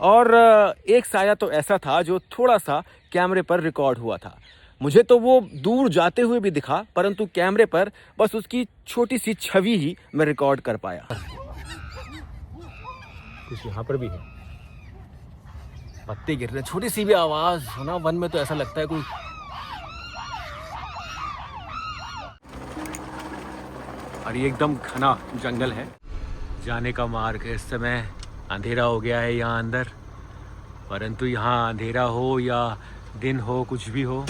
और एक साया तो ऐसा था जो थोड़ा सा कैमरे पर रिकॉर्ड हुआ था। मुझे तो वो दूर जाते हुए भी दिखा, परंतु कैमरे पर बस उसकी छोटी सी छवि ही मैं रिकॉर्ड कर पाया। कुछ यहाँ पर भी है, पत्ते गिर रहे, छोटी सी भी आवाज हो ना वन में तो ऐसा लगता है कोई। और ये एकदम घना जंगल है। जाने का मार्ग है। इस समय अंधेरा हो गया है यहाँ अंदर, परंतु यहाँ अंधेरा हो या दिन हो, कुछ भी हो,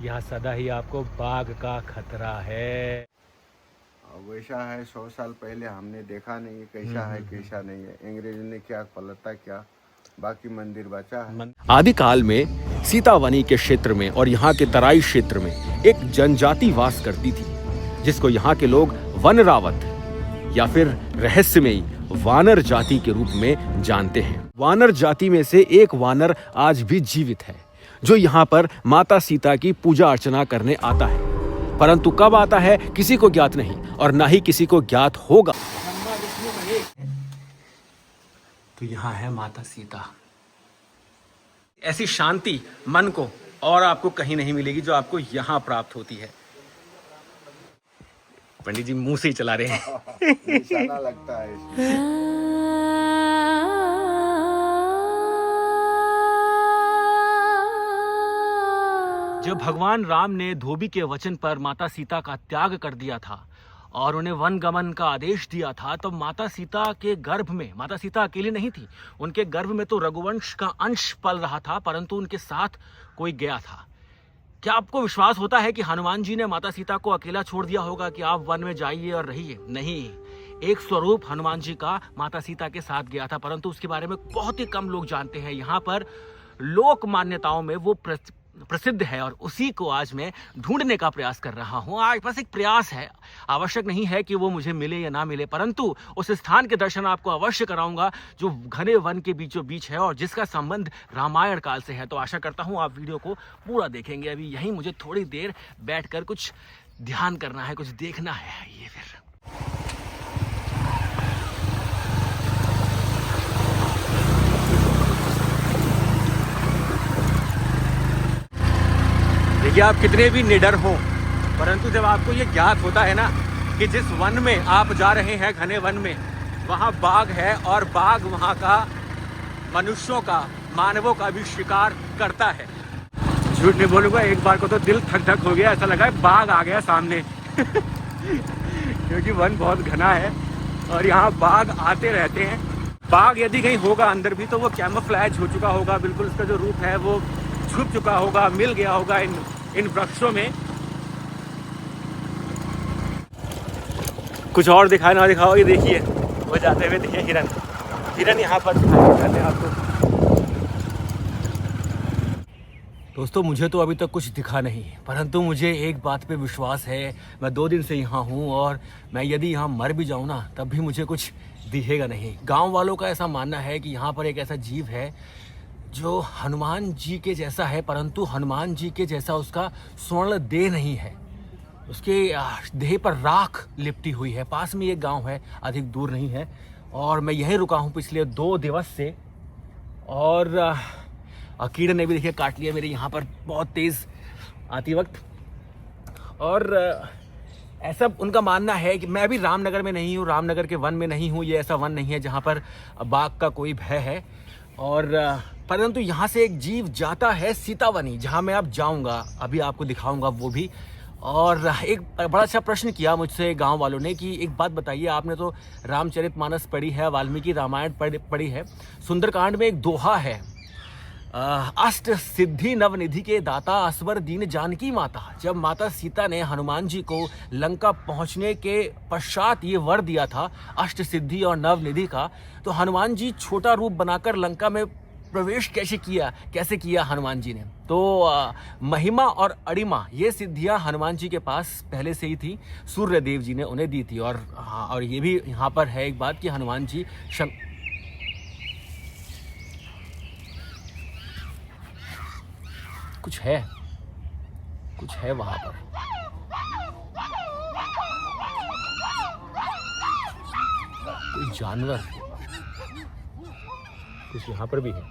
यहाँ सदा ही आपको बाघ का खतरा है। वैसा है 100 साल पहले हमने देखा नहीं है, कैसा है कैसा नहीं है। अंग्रेज ने क्या पलटा क्या, बाकी मंदिर बचा है। आदिकाल में सीतावनी के क्षेत्र में और यहाँ के तराई क्षेत्र में एक जनजाति वास करती थी, जिसको यहाँ के लोग वन रावत या फिर रहस्यमयी वानर जाति के रूप में जानते हैं। वानर जाति में से एक वानर आज भी जीवित है, जो यहाँ पर माता सीता की पूजा अर्चना करने आता है, परंतु कब आता है किसी को ज्ञात नहीं और ना ही किसी को ज्ञात होगा। तो यहाँ है माता सीता। ऐसी शांति मन को और आपको कहीं नहीं मिलेगी जो आपको यहाँ प्राप्त होती है। पंडित जी मुंह से ही चला रहे हैं। निशाना लगता है इसमें। जब भगवान राम ने धोबी के वचन पर माता सीता का त्याग कर दिया था और उन्हें वन गमन का आदेश दिया था, तो माता सीता के गर्भ में, माता सीता अकेली नहीं थी, उनके गर्भ में तो रघुवंश का अंश पल रहा था, परंतु उनके साथ कोई गया था। क्या आपको विश्वास होता है कि हनुमान जी ने माता सीता को अकेला छोड़ दिया होगा कि आप वन में जाइए और रहिए? नहीं, एक स्वरूप हनुमान जी का माता सीता के साथ गया था, परंतु उसके बारे में बहुत ही कम लोग जानते हैं। यहाँ पर लोक मान्यताओं में वो प्रसिद्ध है और उसी को आज मैं ढूंढने का प्रयास कर रहा हूँ। आज बस एक प्रयास है, आवश्यक नहीं है कि वो मुझे मिले या ना मिले, परंतु उस स्थान के दर्शन आपको अवश्य कराऊंगा जो घने वन के बीचों बीच है और जिसका संबंध रामायण काल से है। तो आशा करता हूँ आप वीडियो को पूरा देखेंगे। अभी यहीं मुझे थोड़ी देर बैठकर कुछ ध्यान करना है, कुछ देखना है। ये फिर देखिए, आप कितने भी निडर हो, परंतु जब आपको ये ज्ञात होता है ना कि जिस वन में आप जा रहे हैं, घने वन में, वहाँ बाघ है और बाघ वहाँ का मनुष्यों का, मानवों का भी शिकार करता है। झूठ नहीं बोलूँगा, एक बार को तो दिल धक धक हो गया, ऐसा लगा बाघ आ गया सामने। क्योंकि वन बहुत घना है और यहाँ बाघ आते रहते हैं। बाघ यदि कहीं होगा अंदर भी तो वो कैमोफ्लेज हो चुका होगा, बिल्कुल उसका जो रूप है वो छुप चुका होगा, मिल गया होगा इन वृक्षों में। कुछ और दिखाए ना दिखाओ, ये देखिए वो जाते हुए देखिए हिरन, हिरन यहाँ पर दिखाई देते हैं आपको। दोस्तों, मुझे तो अभी तक कुछ दिखा नहीं, परंतु मुझे एक बात पे विश्वास है। मैं 2 दिन से यहाँ हूँ और मैं यदि यहाँ मर भी जाऊँ ना, तब भी मुझे कुछ दिखेगा नहीं। गाँव वालों का ऐसा मानना है कि यहाँ पर एक ऐसा जीव है जो हनुमान जी के जैसा है, परंतु हनुमान जी के जैसा उसका स्वर्ण देह नहीं है। उसके देह पर राख लिपटी हुई है। पास में एक गांव है, अधिक दूर नहीं है, और मैं यहीं रुका हूं पिछले 2 दिवस से। और कीड़े ने भी देखिए काट लिया मेरे यहाँ पर बहुत तेज़ आती वक्त। और ऐसा उनका मानना है कि मैं अभी रामनगर में नहीं हूँ, रामनगर के वन में नहीं हूँ। ये ऐसा वन नहीं है जहाँ पर बाघ का कोई भय है। और परंतु यहाँ से एक जीव जाता है सीतावनी, जहाँ मैं अब जाऊँगा, अभी आपको दिखाऊँगा वो भी। और एक बड़ा अच्छा प्रश्न किया मुझसे गांव वालों ने कि एक बात बताइए, आपने तो रामचरितमानस पढ़ी है, वाल्मीकि रामायण पढ़ी है, सुंदरकांड में एक दोहा है, अष्ट सिद्धि नवनिधि के दाता असवर दीन जानकी माता। जब माता सीता ने हनुमान जी को लंका पहुंचने के पश्चात ये वर दिया था अष्ट सिद्धि और नवनिधि का, तो हनुमान जी छोटा रूप बनाकर लंका में प्रवेश कैसे किया हनुमान जी ने? तो महिमा और अड़िमा ये सिद्धियां हनुमान जी के पास पहले से ही थी, सूर्य देव जी ने उन्हें दी थी। और ये भी यहाँ पर है एक बात कि हनुमान जी कुछ है वहां पर। कोई जानवर, कुछ यहाँ पर भी है,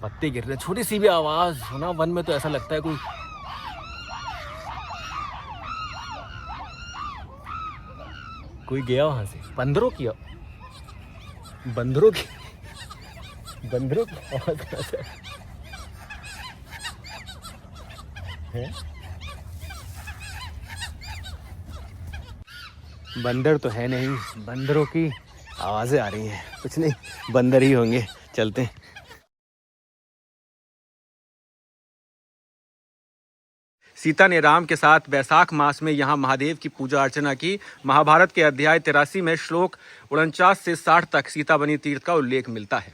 पत्ते गिर रहे, छोटी सी भी आवाज हो ना वन में तो ऐसा लगता है कोई गया वहां से। बंदरों की आवाज कहाँ से है? बंदर तो है नहीं, बंदरों की आवाजें आ रही हैं। कुछ नहीं, बंदर ही होंगे। चलते हैं। सीता ने राम के साथ वैशाख मास में यहाँ महादेव की पूजा अर्चना की। महाभारत के अध्याय 83 में श्लोक 49 से 60 तक सीतावनी तीर्थ का उल्लेख मिलता है।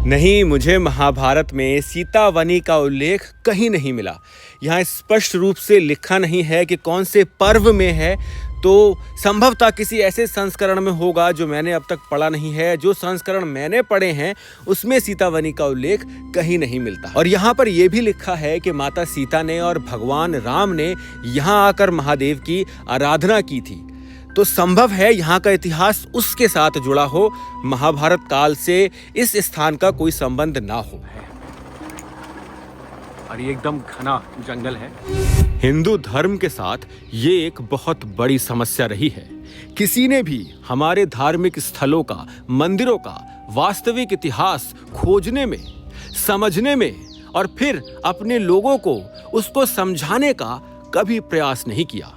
नहीं, मुझे महाभारत में सीतावनी का उल्लेख कहीं नहीं मिला। यहाँ स्पष्ट रूप से लिखा नहीं है कि कौन से पर्व में है, तो संभवतः किसी ऐसे संस्करण में होगा जो मैंने अब तक पढ़ा नहीं है। जो संस्करण मैंने पढ़े हैं उसमें सीतावनी का उल्लेख कहीं नहीं मिलता। और यहाँ पर यह भी लिखा है कि माता सीता ने और भगवान राम ने यहाँ आकर महादेव की आराधना की थी। तो संभव है यहाँ का इतिहास उसके साथ जुड़ा हो, महाभारत काल से इस स्थान का कोई संबंध ना हो। और ये एकदम घना जंगल है। हिंदू धर्म के साथ ये एक बहुत बड़ी समस्या रही है। किसी ने भी हमारे धार्मिक स्थलों का, मंदिरों का वास्तविक इतिहास खोजने में, समझने में और फिर अपने लोगों को उसको समझाने का कभी प्रयास नहीं किया,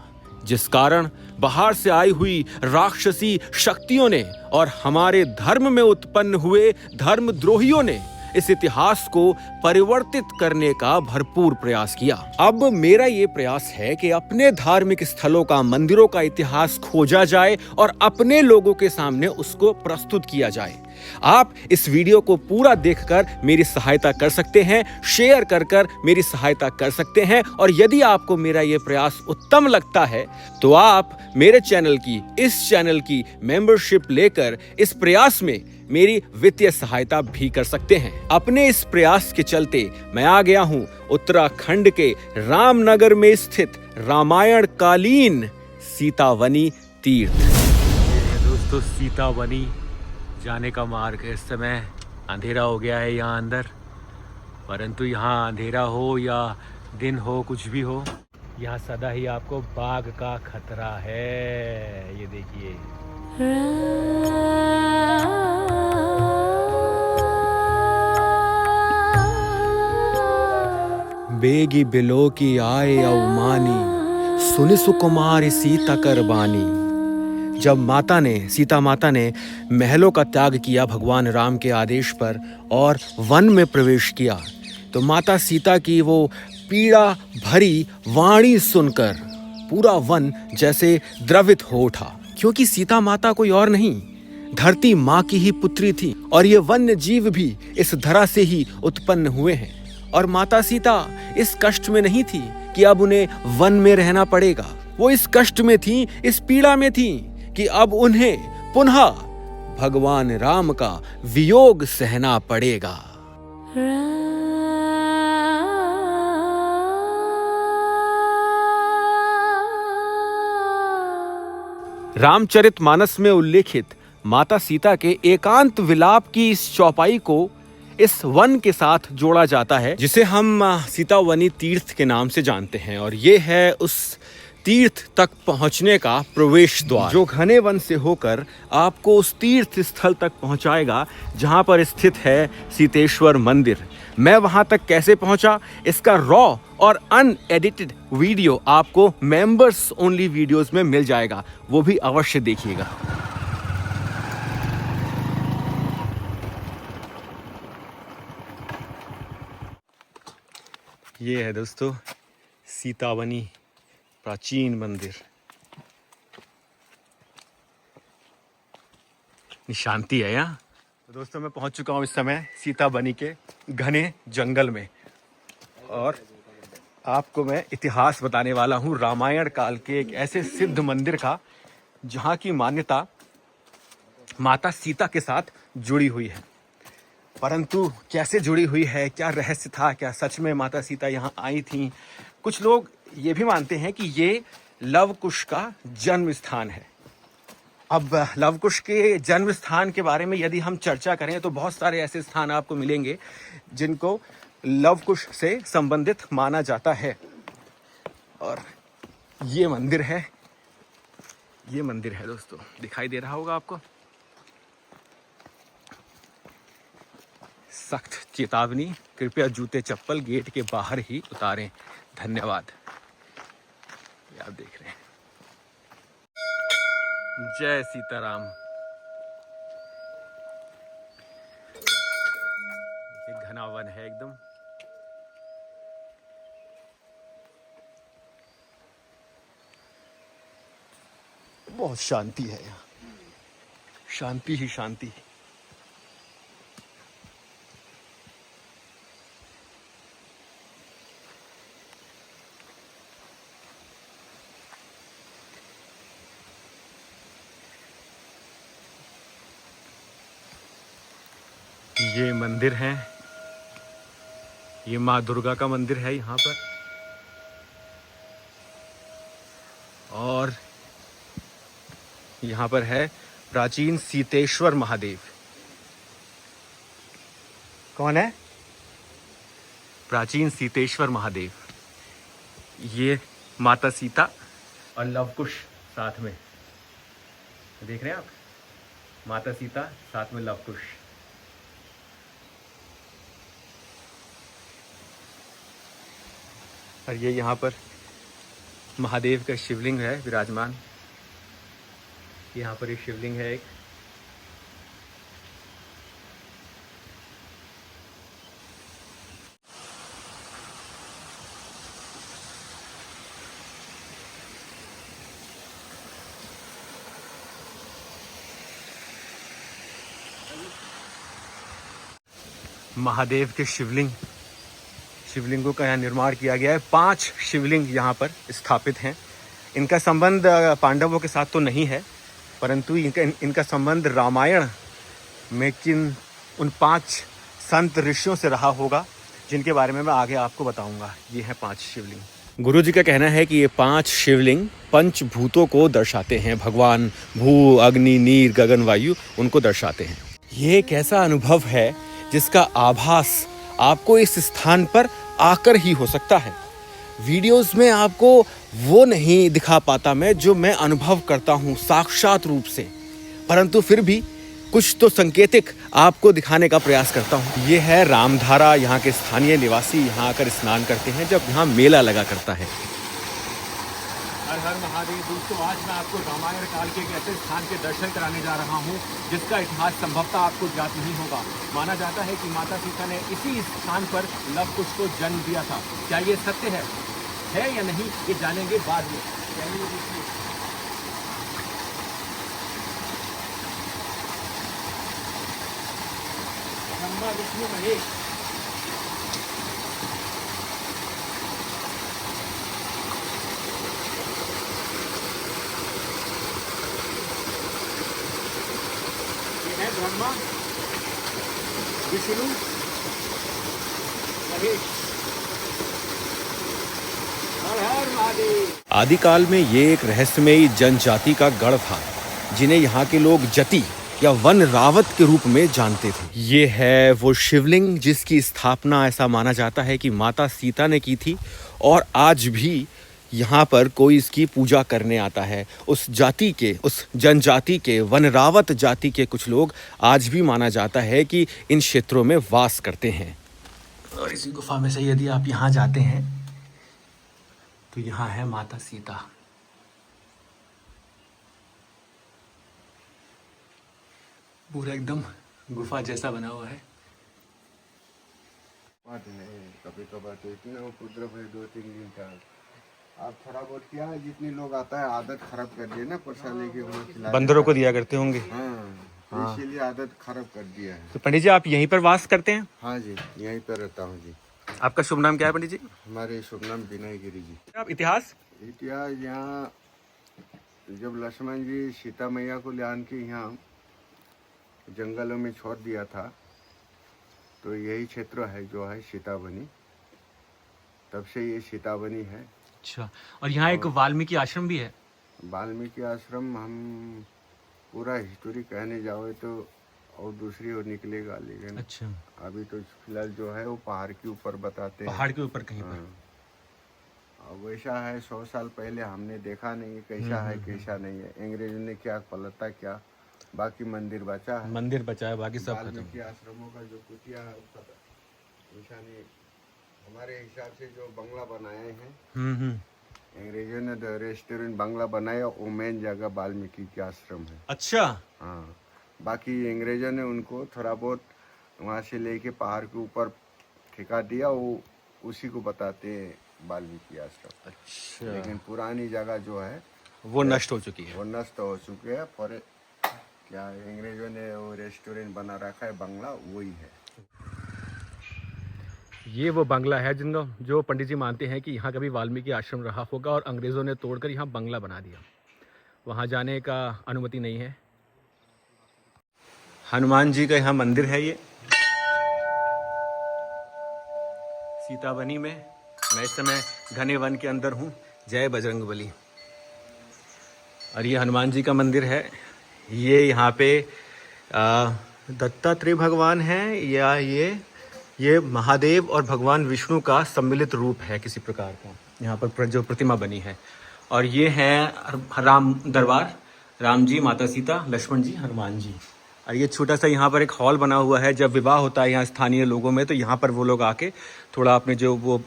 जिस कारण बाहर से आई हुई राक्षसी शक्तियों ने और हमारे धर्म में उत्पन्न हुए धर्मद्रोहियों ने इस इतिहास को परिवर्तित करने का भरपूर प्रयास किया। अब मेरा ये प्रयास है कि अपने धार्मिक स्थलों का, मंदिरों का इतिहास खोजा जाए और अपने लोगों के सामने उसको प्रस्तुत किया जाए। आप इस वीडियो को पूरा देखकर मेरी सहायता कर सकते हैं, शेयर कर मेरी सहायता कर सकते हैं। और यदि आपको मेरा यह प्रयास उत्तम लगता है तो आप मेरे चैनल की, इस चैनल की मेंबरशिप लेकर इस प्रयास में मेरी वित्तीय सहायता भी कर सकते हैं। अपने इस प्रयास के चलते मैं आ गया हूं उत्तराखंड के रामनगर में स्थित रामायण कालीन सीतावनी तीर्थ। दोस्तों, सीतावनी जाने का मार्ग है। इस समय अंधेरा हो गया है यहाँ अंदर, परंतु यहाँ अंधेरा हो या दिन हो, कुछ भी हो, यहाँ सदा ही आपको बाघ का खतरा है। ये देखिए, बेगी बिलो की आए अवमानी, सुनि सुकुमार सीता करबानी। जब सीता माता ने महलों का त्याग किया भगवान राम के आदेश पर और वन में प्रवेश किया, तो माता सीता की वो पीड़ा भरी वाणी सुनकर पूरा वन जैसे द्रवित हो उठा, क्योंकि सीता माता कोई और नहीं, धरती माँ की ही पुत्री थी और ये वन्य जीव भी इस धरा से ही उत्पन्न हुए हैं। और माता सीता इस कष्ट में नहीं थी कि अब उन्हें वन में रहना पड़ेगा। वो इस कष्ट में थी, इस पीड़ा में थी कि अब उन्हें पुनः भगवान राम का वियोग सहना पड़ेगा। रामचरितमानस में उल्लेखित माता सीता के एकांत विलाप की इस चौपाई को इस वन के साथ जोड़ा जाता है, जिसे हम सीतावनी तीर्थ के नाम से जानते हैं। और ये है उस तीर्थ तक पहुंचने का प्रवेश द्वार, जो घने वन से होकर आपको उस तीर्थ स्थल तक पहुंचाएगा जहां पर स्थित है सीतेश्वर मंदिर। मैं वहां तक कैसे पहुंचा, इसका रॉ और अनएडिटेड वीडियो आपको मेंबर्स ओनली वीडियोस में मिल जाएगा, वो भी अवश्य देखिएगा। ये है दोस्तों सीतावनी प्राचीन मंदिर। शांति है यहाँ। तो दोस्तों, मैं पहुंच चुका हूँ इस समय सीतावनी के घने जंगल में, और आपको मैं इतिहास बताने वाला हूँ रामायण काल के एक ऐसे सिद्ध मंदिर का जहाँ की मान्यता माता सीता के साथ जुड़ी हुई है। परंतु कैसे जुड़ी हुई है, क्या रहस्य था, क्या सच में माता सीता यहाँ आई थीं? कुछ लोग ये भी मानते हैं कि ये लव कुश का जन्म स्थान है। अब लव कुश के जन्म स्थान के बारे में यदि हम चर्चा करें तो बहुत सारे ऐसे स्थान आपको मिलेंगे जिनको लव कुश से संबंधित माना जाता है। और ये मंदिर है, ये मंदिर है दोस्तों, दिखाई दे रहा होगा आपको। सख्त चेतावनी, कृपया जूते चप्पल गेट के बाहर ही उतारें। धन्यवाद। ये आप देख रहे हैं। जय सीताराम। ये घना वन है एकदम। बहुत शांति है यहाँ, शांति ही शांति। ये मंदिर है, ये माँ दुर्गा का मंदिर है यहाँ पर। और यहाँ पर है प्राचीन सीतेश्वर महादेव। कौन है? प्राचीन सीतेश्वर महादेव। ये माता सीता और लव कुश साथ में, देख रहे हैं आप, माता सीता साथ में लव कुश। और ये यहाँ पर महादेव का शिवलिंग है विराजमान। यहाँ पर एक शिवलिंग है एक। महादेव के शिवलिंगों का यहाँ निर्माण किया गया है। 5 शिवलिंग यहाँ पर स्थापित हैं। इनका संबंध पांडवों के साथ तो नहीं है, परंतु इनका संबंध रामायण में उन 5 संत ऋषियों से रहा होगा, जिनके बारे में मैं आगे आपको बताऊंगा। ये हैं 5 शिवलिंग। गुरु जी का कहना है कि ये 5 शिवलिंग पंचभूतों को दर्शाते हैं। भगवान भू, अग्नि, नीर, गगन, वायु उनको दर्शाते हैं। ये एक ऐसा अनुभव है जिसका आभास आपको इस स्थान पर आकर ही हो सकता है। वीडियोस में आपको वो नहीं दिखा पाता मैं जो मैं अनुभव करता हूँ साक्षात रूप से, परंतु फिर भी कुछ तो संकेतिक आपको दिखाने का प्रयास करता हूँ। ये है रामधारा। यहाँ के स्थानीय निवासी यहाँ आकर स्नान करते हैं जब यहाँ मेला लगा करता है। हर हर महादेव। दोस्तों, आज मैं आपको रामायण काल के एक ऐसे स्थान के दर्शन कराने जा रहा हूँ जिसका इतिहास संभवतः आपको ज्ञात नहीं होगा। माना जाता है कि माता सीता ने इसी स्थान पर लव कुश को जन्म दिया था। क्या ये सत्य है या नहीं, ये जानेंगे बाद में। ब्रह्मा विष्णु महेश। ब्रह्मा विष्णु महेश। हर हर महादेव। आदिकाल में ये एक रहस्यमयी जनजाति का गढ़ था जिन्हें यहाँ के लोग जति या वन रावत के रूप में जानते थे। ये है वो शिवलिंग जिसकी स्थापना ऐसा माना जाता है कि माता सीता ने की थी, और आज भी यहाँ पर कोई इसकी पूजा करने आता है। उस जनजाति के वनरावत जाति के कुछ लोग आज भी माना जाता है कि इन क्षेत्रों में वास करते हैं। और इसी गुफा में से यदि आप यहाँ जाते हैं तो यहाँ है माता सीता। पूरा एकदम गुफा जैसा बना हुआ है। कभी कभार तो इतने उपद्रव है, 2-3 दिन का। आप थोड़ा बहुत क्या है, जितने लोग आता है आदत खराब कर दिया ना, प्रसाद लेके बंदरों को दिया करते होंगे। हाँ, इसीलिए आदत खराब कर दिया है। तो पंडित जी, आप यहीं पर वास करते हैं? हाँ जी, यहीं पर रहता हूँ जी। आपका शुभ नाम क्या है पंडित जी? हमारे शुभ नाम विनय गिरी जी। आप इतिहास यहाँ जब लक्ष्मण जी सीता मैया को ले आन के यहाँ जंगलों में छोड़ दिया था, तो यही क्षेत्र है जो है सीतावनी। तब से ये सीतावनी है। अच्छा, और यहाँ एक वाल्मीकि आश्रम भी है? वाल्मीकि आश्रम हम पूरा हिस्टोरी कहने जाओ तो और दूसरी ओर निकलेगा, लेकिन अच्छा, अभी तो फिलहाल जो है वो पहाड़ के ऊपर बताते हैं। पहाड़ के ऊपर कहीं पर। हाँ। अब वैसा है 100 साल पहले हमने देखा नहीं है कैसा है कैसा नहीं है, अंग्रेजों ने क्या पलटा क्या, बाकी मंदिर बचा है। मंदिर बचा है, बाकी सब खत्म। वाल्मीकि आश्रमों का जो कुटिया है वो खत्म। वैसा नहीं, हमारे हिसाब से जो बंगला बनाए हैं अंग्रेजों ने, जो रेस्टोरेंट बंगला बनाया वो मेन जगह वाल्मीकि के आश्रम है। अच्छा, हाँ, बाकी अंग्रेजों ने उनको थोड़ा बहुत वहाँ से लेके पहाड़ के ऊपर ठेका दिया, वो उसी को बताते हैं वाल्मीकि आश्रम। अच्छा, लेकिन पुरानी जगह जो है वो नष्ट हो चुकी है। वो नष्ट हो चुके हैं। पर क्या अंग्रेजों ने वो रेस्टोरेंट बना रखा है, बंगला वही है। ये वो बंगला है जिनको जो पंडित जी मानते हैं कि यहाँ कभी वाल्मीकि आश्रम रहा होगा और अंग्रेज़ों ने तोड़कर यहाँ बंगला बना दिया। वहाँ जाने का अनुमति नहीं है। हनुमान जी का यहाँ मंदिर है। ये सीतावनी में, मैं इस समय घने वन के अंदर हूँ। जय बजरंगबली। और ये हनुमान जी का मंदिर है। ये यहाँ पे दत्तात्रेय भगवान हैं या ये महादेव और भगवान विष्णु का सम्मिलित रूप है किसी प्रकार का, यहाँ पर जो प्रतिमा बनी है। और ये हैं राम दरबार, राम जी, माता सीता, लक्ष्मण जी, हनुमान जी। और ये छोटा सा यहाँ पर एक हॉल बना हुआ है। जब विवाह होता है यहाँ स्थानीय लोगों में तो यहाँ पर वो लोग आके थोड़ा अपने जो वो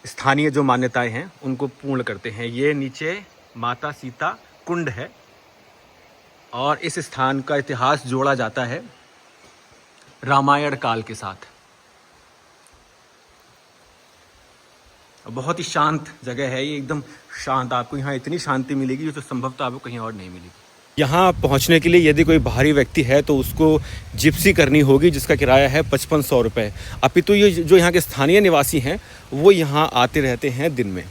स्थानीय जो मान्यताएं हैं उनको पूर्ण करते हैं। ये नीचे माता सीता कुंड है और इस स्थान का इतिहास जोड़ा जाता है रामायण काल के साथ। बहुत ही शांत जगह है ये, एकदम शांत। आपको यहाँ इतनी शांति मिलेगी जो संभवतः आपको कहीं और नहीं मिलेगी। यहाँ पहुँचने के लिए यदि कोई बाहरी व्यक्ति है तो उसको जिप्सी करनी होगी, जिसका किराया है 5500 रुपये। अपितु ये जो यहाँ के स्थानीय निवासी हैं वो यहाँ आते रहते हैं दिन में।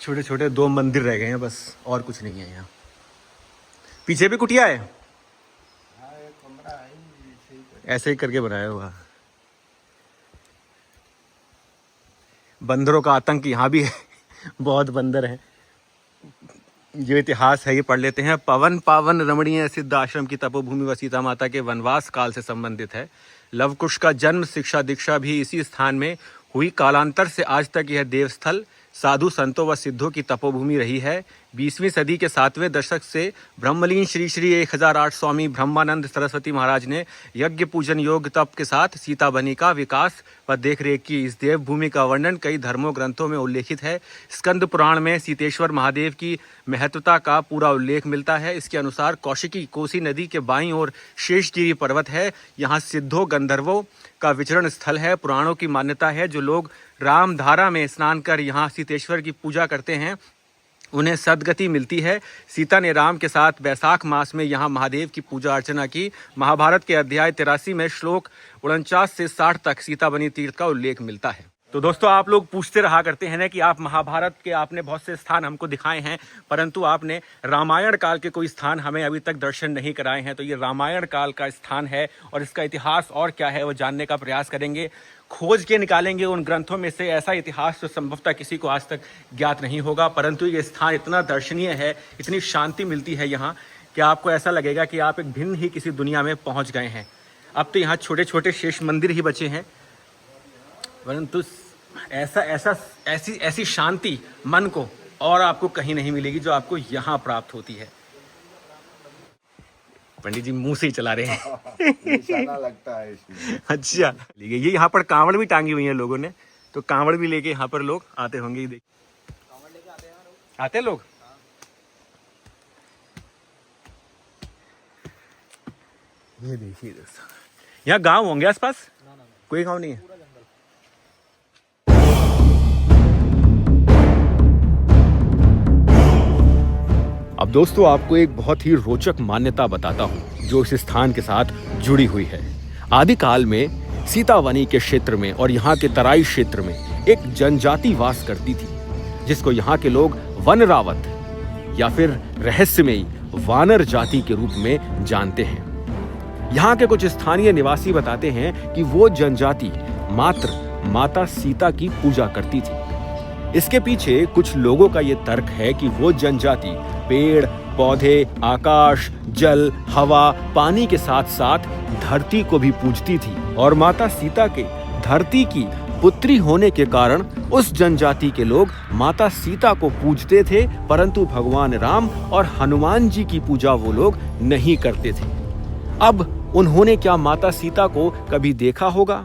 छोटे छोटे 2 मंदिर रह गए हैं बस, और कुछ नहीं है यहाँ। पीछे भी कुटिया है, ऐसे ही करके बनाया हुआ। बंदरों का आतंक यहाँ भी है, बहुत बंदर हैं। जो इतिहास है ये पढ़ लेते हैं। पवन पावन रमणीय सिद्ध आश्रम की तपोभूमि व सीता माता के वनवास काल से संबंधित है। लव कुश का जन्म, शिक्षा, दीक्षा भी इसी स्थान में हुई। कालांतर से आज तक यह देवस्थल साधु संतों व सिद्धों की तपोभूमि रही है। 20वीं सदी के 7वें दशक से ब्रह्मलीन श्री श्री 1008 स्वामी ब्रह्मानंद सरस्वती महाराज ने यज्ञ पूजन योग तप के साथ सीतावनी का विकास व देखरेख की। इस देवभूमि का वर्णन कई धर्मों ग्रंथों में उल्लेखित है। स्कंद पुराण में सीतेश्वर महादेव की महत्वता का पूरा उल्लेख मिलता है। इसके अनुसार कौशिकी कोसी नदी के बाईं ओर शेषगिरी पर्वत है। यहाँ सिद्धों गंधर्वों का विचरण स्थल है। पुराणों की मान्यता है जो लोग रामधारा में स्नान कर यहाँ सीतेश्वर की पूजा करते हैं उन्हें सद्गति मिलती है। सीता ने राम के साथ बैसाख मास में यहाँ महादेव की पूजा अर्चना की। महाभारत के अध्याय 83 में श्लोक 49 से 60 तक सीतावनी तीर्थ का उल्लेख मिलता है। तो दोस्तों, आप लोग पूछते रहा करते हैं ना कि आप महाभारत के आपने बहुत से स्थान हमको दिखाए हैं, परंतु आपने रामायण काल के कोई स्थान हमें अभी तक दर्शन नहीं कराए हैं। तो ये रामायण काल का स्थान है और इसका इतिहास और क्या है वो जानने का प्रयास करेंगे। खोज के निकालेंगे उन ग्रंथों में से ऐसा इतिहास जो संभवतः किसी को आज तक ज्ञात नहीं होगा। परंतु ये स्थान इतना दर्शनीय है, इतनी शांति मिलती है यहाँ कि आपको ऐसा लगेगा कि आप एक भिन्न ही किसी दुनिया में पहुँच गए हैं। अब तो यहाँ छोटे छोटे शेष मंदिर ही बचे हैं, परंतु ऐसी शांति मन को और आपको कहीं नहीं मिलेगी जो आपको यहाँ प्राप्त होती है। पंडित जी मुंह से ही चला रहे हैं। निशाना लगता है इसमें। अच्छा, ये यहाँ पर कांवड़ भी टांगी हुई है लोगों ने, तो कांवड़ भी लेके यहाँ पर लोग आते होंगे। कांवड़ लेके आते हैं लोग। ये देखिए दोस्तों, यहाँ गांव होंगे आसपास? कोई गांव नहीं है। अब दोस्तों, आपको एक बहुत ही रोचक मान्यता बताता हूँ जो इस स्थान के साथ जुड़ी हुई है। आदिकाल में सीतावनी के क्षेत्र में और यहाँ के तराई क्षेत्र में एक जनजाति वास करती थी जिसको यहाँ के लोग वन रावत या फिर रहस्यमयी वानर जाति के रूप में जानते हैं। यहाँ के कुछ स्थानीय निवासी बताते हैं कि वो जनजाति मात्र माता सीता की पूजा करती थी। इसके पीछे कुछ लोगों का ये तर्क है कि वो जनजाति पेड़, पौधे, आकाश, जल, हवा, पानी के साथ साथ धरती को भी पूजती थी। और माता सीता के धरती की पुत्री होने के कारण उस जनजाति के लोग माता सीता को पूजते थे, परंतु भगवान राम और हनुमान जी की पूजा वो लोग नहीं करते थे। अब उन्होंने क्या माता सीता को कभी देखा होगा?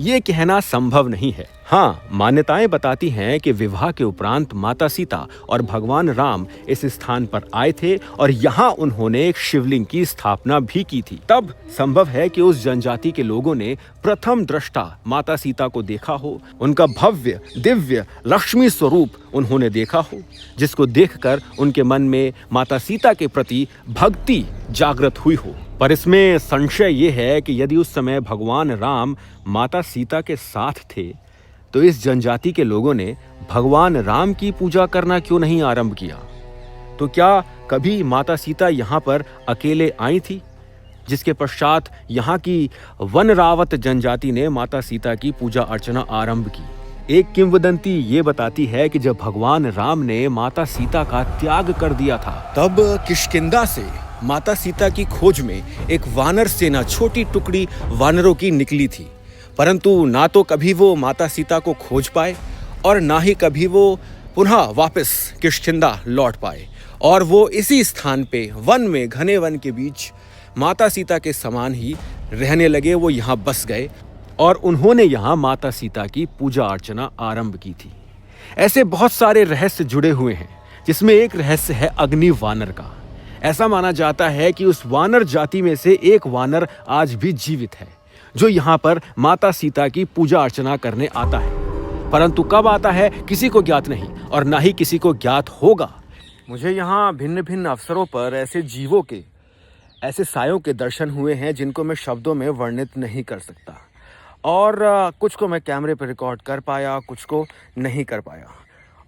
ये कहना संभव नहीं है। हाँ, मान्यताएं बताती हैं कि विवाह के उपरांत माता सीता और भगवान राम इस स्थान पर आए थे और यहाँ उन्होंने एक शिवलिंग की स्थापना भी की थी। तब संभव है कि उस जनजाति के लोगों ने प्रथम दृष्टा माता सीता को देखा हो, उनका भव्य दिव्य लक्ष्मी स्वरूप उन्होंने देखा हो, जिसको देखकर उनके मन में माता सीता के प्रति भक्ति जागृत हुई हो। पर इसमें संशय ये है कि यदि उस समय भगवान राम माता सीता के साथ थे, तो इस जनजाति के लोगों ने भगवान राम की पूजा करना क्यों नहीं आरंभ किया? तो क्या कभी माता सीता यहाँ पर अकेले आई थी, जिसके पश्चात यहाँ की वनरावत जनजाति ने माता सीता की पूजा अर्चना आरंभ की? एक किंवदंती ये बताती है कि जब भगवान राम ने माता सीता का त्याग कर दिया था, तब किष्किंधा से माता सीता की खोज में एक वानर सेना, छोटी टुकड़ी वानरों की निकली थी। परंतु ना तो कभी वो माता सीता को खोज पाए और ना ही कभी वो पुनः वापस किष्किंधा लौट पाए, और वो इसी स्थान पे वन में, घने वन के बीच माता सीता के समान ही रहने लगे। वो यहाँ बस गए और उन्होंने यहाँ माता सीता की पूजा अर्चना आरंभ की थी। ऐसे बहुत सारे रहस्य जुड़े हुए हैं, जिसमें एक रहस्य है अग्नि वानर का। ऐसा माना जाता है कि उस वानर जाति में से एक वानर आज भी जीवित है, जो यहाँ पर माता सीता की पूजा अर्चना करने आता है। परंतु कब आता है किसी को ज्ञात नहीं, और ना ही किसी को ज्ञात होगा। मुझे यहाँ भिन्न भिन्न अवसरों पर ऐसे जीवों के, ऐसे सायों के दर्शन हुए हैं जिनको मैं शब्दों में वर्णित नहीं कर सकता। और कुछ को मैं कैमरे पर रिकॉर्ड कर पाया, कुछ को नहीं कर पाया।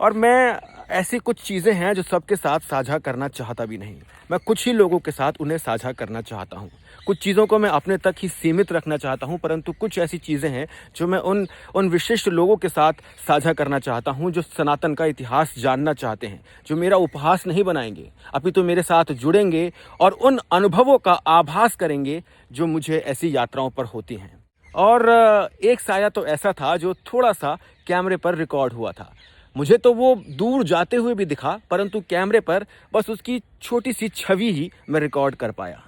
और मैं ऐसी कुछ चीज़ें हैं जो सबके साथ साझा करना चाहता भी नहीं। मैं कुछ ही लोगों के साथ उन्हें साझा करना चाहता हूँ। कुछ चीज़ों को मैं अपने तक ही सीमित रखना चाहता हूँ, परंतु कुछ ऐसी चीज़ें हैं जो मैं उन विशिष्ट लोगों के साथ साझा करना चाहता हूँ, जो सनातन का इतिहास जानना चाहते हैं, जो मेरा उपहास नहीं बनाएंगे, अपितु मेरे साथ जुड़ेंगे और उन अनुभवों का आभास करेंगे जो मुझे ऐसी यात्राओं पर होती हैं। और एक साया तो ऐसा था जो थोड़ा सा कैमरे पर रिकॉर्ड हुआ था। मुझे तो वो दूर जाते हुए भी दिखा, परंतु कैमरे पर बस उसकी छोटी सी छवि ही मैं रिकॉर्ड कर पाया।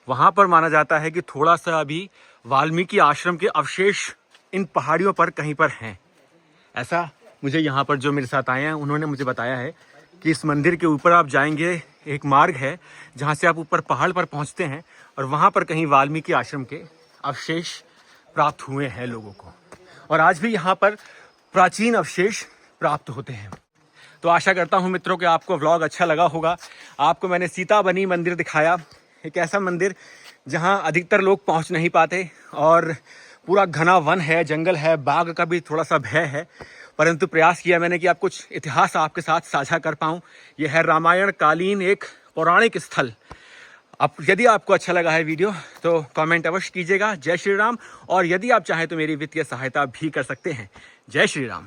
वहाँ पर माना जाता है कि थोड़ा सा अभी वाल्मीकि आश्रम के अवशेष इन पहाड़ियों पर कहीं पर हैं। ऐसा मुझे यहाँ पर जो मेरे साथ आए हैं उन्होंने मुझे बताया है कि इस मंदिर के ऊपर आप जाएंगे, एक मार्ग है जहाँ से आप ऊपर पहाड़ पर पहुँचते हैं, और वहाँ पर कहीं वाल्मीकि आश्रम के अवशेष प्राप्त हुए हैं लोगों को। और आज भी यहाँ पर प्राचीन अवशेष प्राप्त होते हैं। तो आशा करता हूँ मित्रों कि आपको व्लॉग अच्छा लगा होगा। आपको मैंने सीताबनी मंदिर दिखाया, एक ऐसा मंदिर जहाँ अधिकतर लोग पहुँच नहीं पाते, और पूरा घना वन है, जंगल है, बाघ का भी थोड़ा सा भय है, परंतु प्रयास किया मैंने कि आप कुछ इतिहास आपके साथ साझा कर पाऊँ। यह है रामायण कालीन एक पौराणिक स्थल। अब यदि आपको अच्छा लगा है वीडियो तो कमेंट अवश्य कीजिएगा। जय श्री राम। और यदि आप चाहें तो मेरी वित्तीय सहायता भी कर सकते हैं। जय श्री राम।